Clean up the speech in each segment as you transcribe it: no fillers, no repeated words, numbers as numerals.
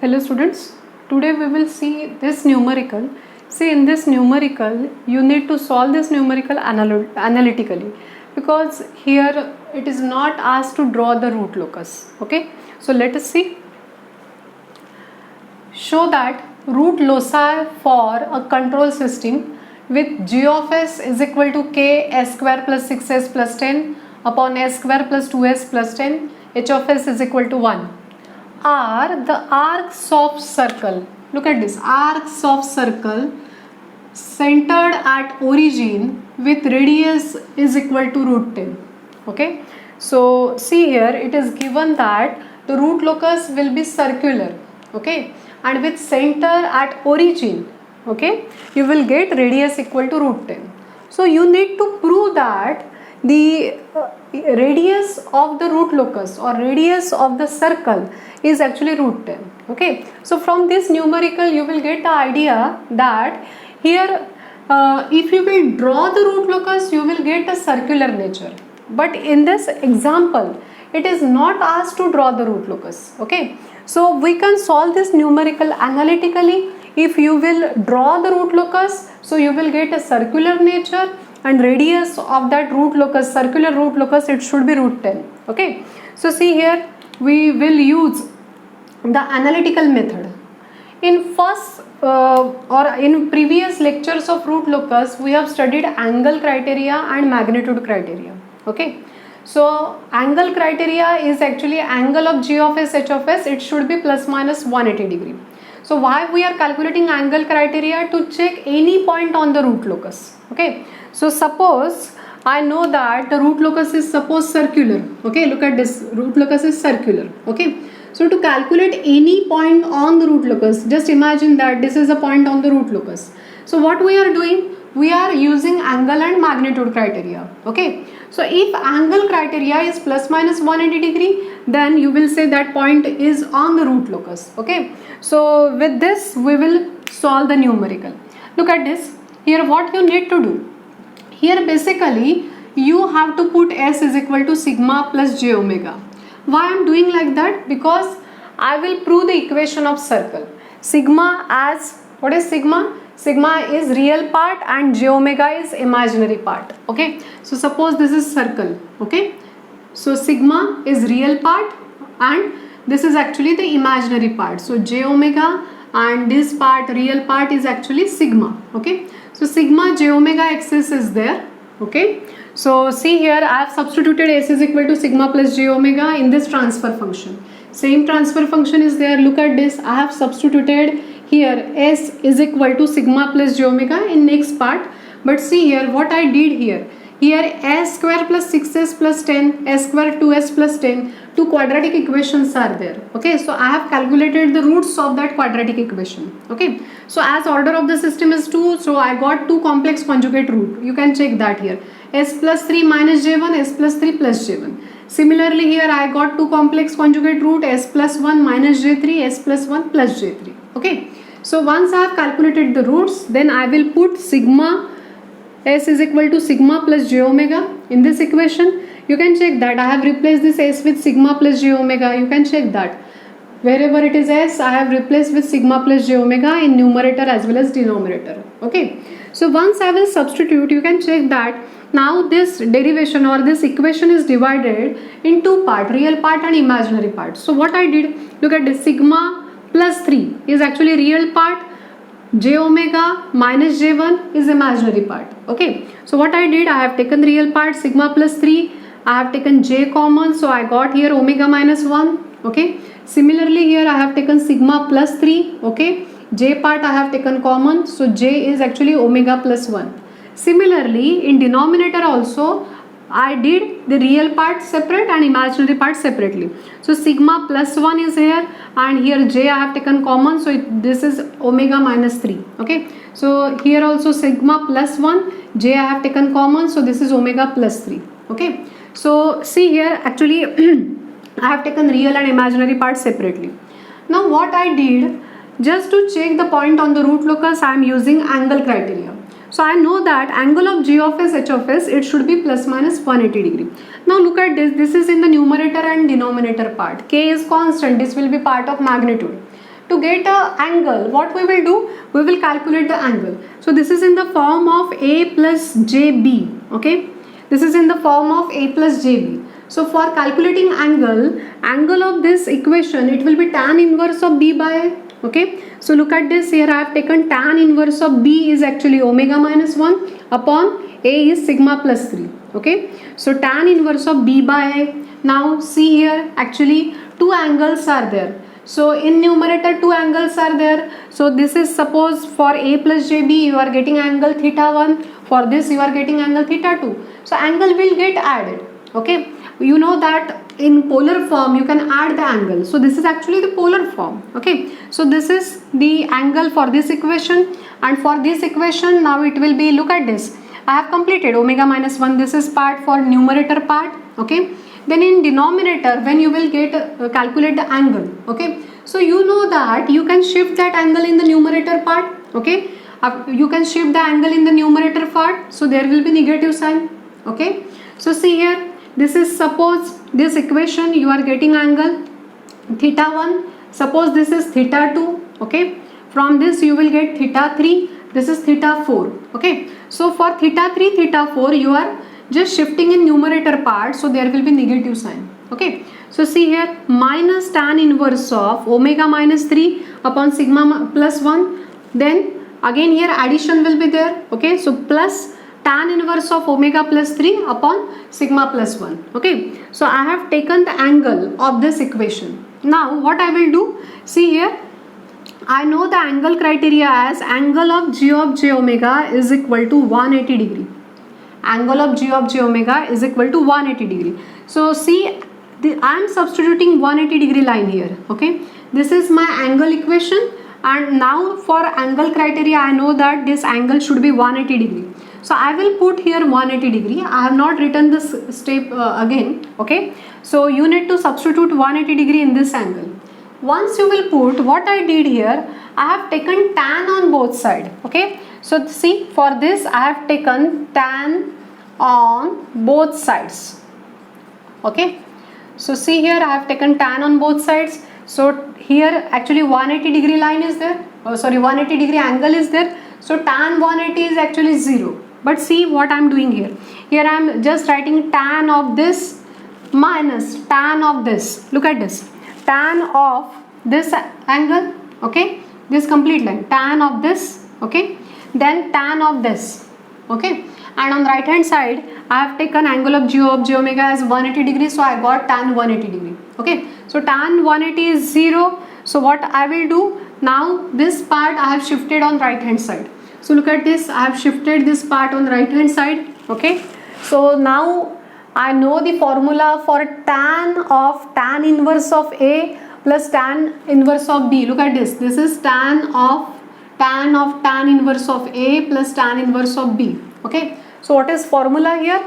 Hello students, today we will see this numerical. See, in this numerical you need to solve this numerical analytically, because here it is not asked to draw the root locus. Okay, so let us see. Show that root loci for a control system with g of s is equal to k s square plus 6s plus 10 upon s square plus 2s plus 10, h of s is equal to 1 are the arcs of circle. Look at this, arcs of circle centered at origin with radius is equal to root 10. Okay, so see here it is given that the root locus will be circular. Okay, and with center at origin, okay, you will get radius equal to root 10. So you need to prove that the radius of the root locus or radius of the circle is actually root 10. Okay, so from this numerical you will get the idea that here if you will draw the root locus you will get a circular nature, but in this example it is not asked to draw the root locus. Okay, so we can solve this numerical analytically. If you will draw the root locus, so you will get a circular nature, and radius of that root locus, circular root locus, it should be root 10. Okay, so see here we will use the analytical method. In first or in previous lectures of root locus we have studied angle criteria and magnitude criteria. Okay, so angle criteria is actually angle of g of s h of s, it should be plus minus 180 degree. So why we are calculating angle criteria? To check any point on the root locus. Okay, so suppose I know that the root locus is suppose circular. Okay, look at this, root locus is circular. Okay, so to calculate any point on the root locus, just imagine that this is a point on the root locus. So what we are doing? We are using angle and magnitude criteria. Okay, so if angle criteria is plus minus 180 degree, then you will say that point is on the root locus. Okay, so with this we will solve the numerical. Look at this. Here what you need to do? Here basically you have to put s is equal to sigma plus j omega. Why I am doing like that? Because I will prove the equation of circle. Sigma as, what is sigma? Sigma is real part and j omega is imaginary part. Okay, so suppose this is circle. Okay, so sigma is real part and this is actually the imaginary part. So j omega and this part, real part, is actually sigma. Okay, so sigma j omega axis is there. Okay, so see here I have substituted s is equal to sigma plus j omega in this transfer function. Same transfer function is there. Look at this, I have substituted here s is equal to sigma plus j omega in next part. But see here what I did here. Here s square plus 6s plus 10, s square 2s plus 10, two quadratic equations are there. Okay, so I have calculated the roots of that quadratic equation. Okay, so as order of the system is 2, so I got two complex conjugate root. You can check that here, s plus 3 minus j1, s plus 3 plus j1. Similarly here I got two complex conjugate root, s plus 1 minus j3, s plus 1 plus j3. Okay, so once I have calculated the roots, then I will put sigma s is equal to sigma plus j omega in this equation. You can check that I have replaced this s with sigma plus j omega. You can check that wherever it is s, I have replaced with sigma plus j omega in numerator as well as denominator. Okay, so once I will substitute, you can check that now this derivation or this equation is divided in two parts, real part and imaginary part. So what I did, look at this, sigma plus 3 is actually real part, j omega minus j1 is imaginary part. Okay, so what I did, I have taken real part sigma plus 3, I have taken j common, so I got here omega minus 1. Okay, similarly here I have taken sigma plus 3. Okay, j part I have taken common, so j is actually omega plus 1. Similarly in denominator also I did the real part separate and imaginary part separately. So sigma plus 1 is here and here j I have taken common, so this is omega minus 3. Okay, so here also sigma plus 1, j I have taken common, so this is omega plus 3. Okay, so see here actually I have taken real and imaginary part separately. Now what I did, just to check the point on the root locus, I am using angle criteria. So I know that angle of g of s h of s, it should be plus minus 180 degree. Now look at this, this is in the numerator and denominator part. K is constant, this will be part of magnitude. To get a angle, what we will do? We will calculate the angle. So this is in the form of A plus JB. Okay, this is in the form of A plus JB. So for calculating angle of this equation, it will be tan inverse of B by A. Okay, so look at this here. I have taken tan inverse of B is actually omega minus 1 upon A is sigma plus 3. Okay, so tan inverse of B by A. Now see here, actually two angles are there. So in numerator two angles are there. So this is, suppose for A plus JB you are getting angle theta 1. For this you are getting angle theta 2. So angle will get added. Okay, you know that in polar form you can add the angle. So this is actually the polar form. Okay, so this is the angle for this equation, and for this equation now it will be, look at this, I have completed omega minus 1. This is part for numerator part. Okay, then in denominator when you will get calculate the angle. Okay, so you know that you can shift that angle in the numerator part. Okay, you can shift the angle in the numerator part, so there will be negative sign. Okay, so see here, this is, suppose this equation you are getting angle theta 1, suppose this is theta 2. Okay, from this you will get theta 3, this is theta 4. Okay, so for theta 3 theta 4 you are just shifting in numerator part, so there will be negative sign. Okay, so see here, minus tan inverse of omega minus 3 upon sigma plus 1, then again here addition will be there. Okay, so plus tan inverse of omega plus 3 upon sigma plus 1. Okay, so I have taken the angle of this equation. Now what I will do, see here, I know the angle criteria as angle of G of j omega is equal to 180 degree. Angle of G of j omega is equal to 180 degree. So see, I am substituting 180 degree line here. Okay, this is my angle equation, and now for angle criteria I know that this angle should be 180 degree. So I will put here 180 degree. I have not written this step again. Okay, so you need to substitute 180 degree in this angle. Once you will put, what I did here, I have taken tan on both sides. Okay, so see, for this I have taken tan on both sides. Okay, so see here, I have taken tan on both sides. So here actually 180 degree line is there, 180 degree angle is there. So tan 180 is actually 0. But see what I am doing here. Here I am just writing tan of this minus tan of this. Look at this, tan of this angle. Okay, this complete line, tan of this. Okay, then tan of this. Okay, and on the right hand side I have taken angle of G of j omega as 180 degrees, so I got tan 180 degree. Okay, so tan 180 is 0. So what I will do now, this part I have shifted on right hand side. So look at this, I have shifted this part on the right hand side. Okay, so now I know the formula for tan inverse of A plus tan inverse of B. Look at this, this is tan inverse of A plus tan inverse of B. Okay, so what is formula here?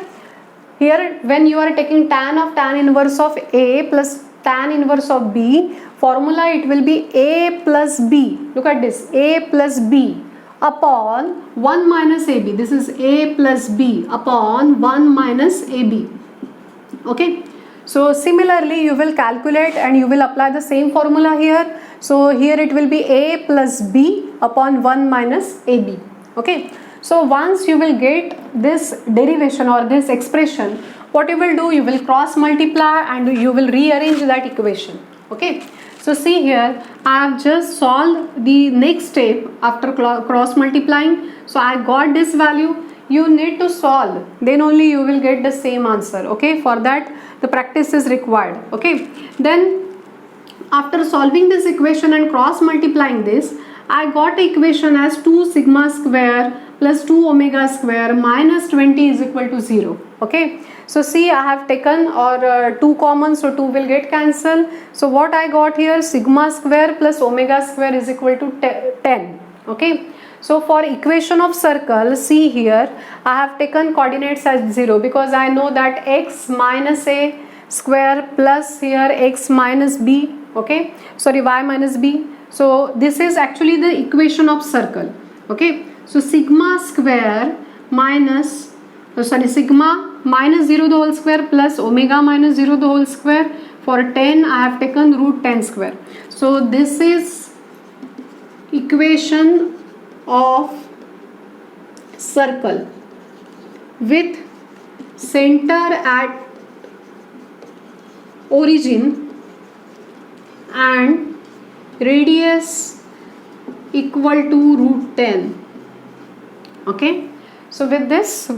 Here when you are taking tan inverse of A plus tan inverse of B, formula it will be A plus B. Look at this, A plus B upon 1 minus AB. This is A plus B upon 1 minus AB. Okay, so similarly you will calculate and you will apply the same formula here. So here it will be A plus B upon 1 minus AB. Okay, so once you will get this derivation or this expression, what you will do, you will cross multiply and you will rearrange that equation. Okay, so see here, I have just solved the next step after cross multiplying. So I got this value. You need to solve, then only you will get the same answer. Okay, for that the practice is required. Okay, then after solving this equation and cross multiplying this, I got the equation as 2 sigma square plus 2 omega square minus 20 is equal to 0. Okay, so see, I have taken 2 common, so 2 will get cancelled. So what I got here, sigma square plus omega square is equal to 10. Okay, so for equation of circle, see here, I have taken coordinates as 0 because I know that x minus a square plus here x minus b. Okay, sorry, y minus b. So this is actually the equation of circle. Okay, so sigma square minus sigma minus 0 the whole square plus omega minus 0 the whole square. For 10 I have taken root 10 square. So this is equation of circle with center at origin and radius equal to root 10. Okay, so with this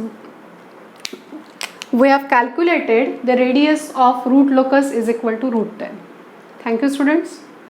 we have calculated the radius of root locus is equal to root 10. Thank you, students.